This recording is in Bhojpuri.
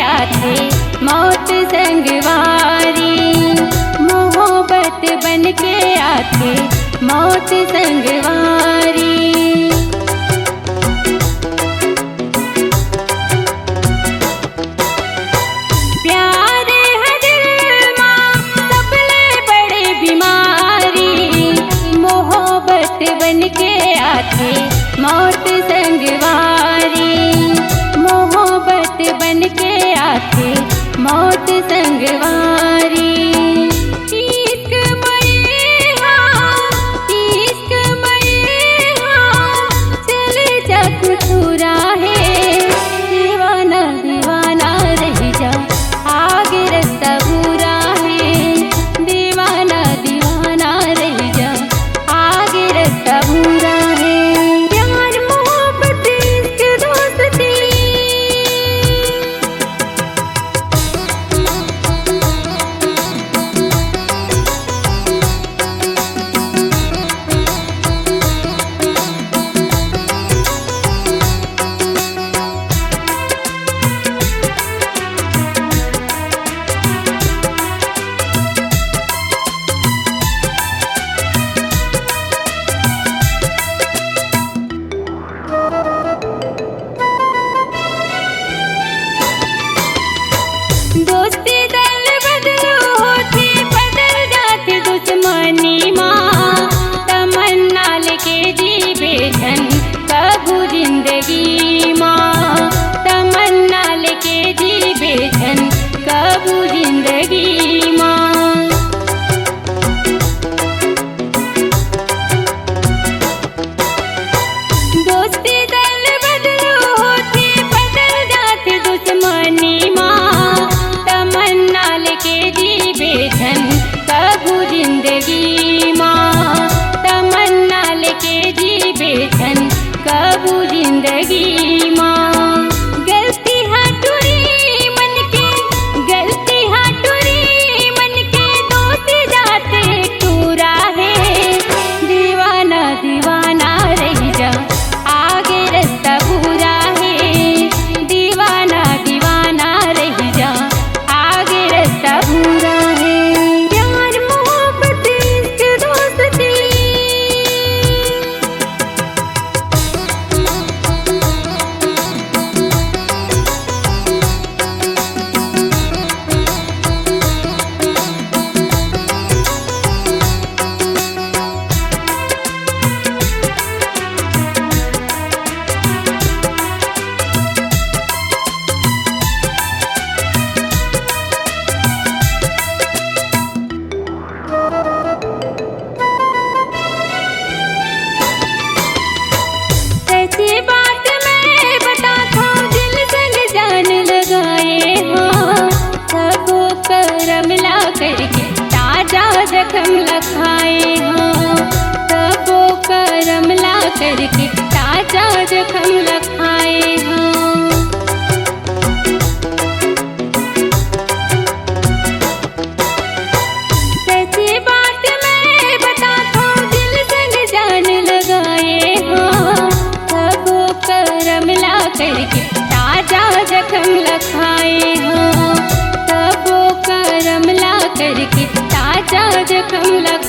आते मौत संगवारी, मोहब्बत बन के आते मौत संगवारी। बन के आते मौत संगवारी, मोहब्बत बन के आते मौत संगवारी। इश्क मरे इश्क मरे चले जा कुछुरा है, दीवाना दीवाना रह जा आगे रास्ता बुरा है, दीवाना दीवाना रह जा आगे रास्ता बुरा है। प्यार मोहब्बत इश्क दोस्ती दोस्ती दल बदलो होती बदल जाती दुश्मनी माँ, तमन्ना लेके जी बेधन कबू जिंदगी माँ, तमन्ना लेके जी बेधन कबू जिंदगी माँ। दोस्ती दल बदलो होती बदल जाती दुश्मनी माँ, तमन्ना लेके जी बेधन कबू जिंदगी माँ, तमन्ना लेके जी बेधन कबू जिंदगी माँ। गलती हटुरी मन के, गलती हटुरी मन के दोस्त जाते टूरा है, दीवाना दीवाना रह जा आगे रास्ता बुरा है, दीवाना दीवाना रह जा आगे रास्ता बुरा है। प्यार मोहब्बत इश्क दोस्ती सच्ची बात मैं बताता हूँ, दिल संग जान लगाए हाँ, सबको करम ला करके ताजा जख्म लखाए हाँ, सबको करम ला करके ताजा जख्म लखाए हाँ। सच्ची बात मैं बताता हूँ, दिल संग जान लगाए हाँ, सबको करम ला करके ताजा जख्म लखाए हाँ, सबको करम ला करके ताजा जख्म लखाए।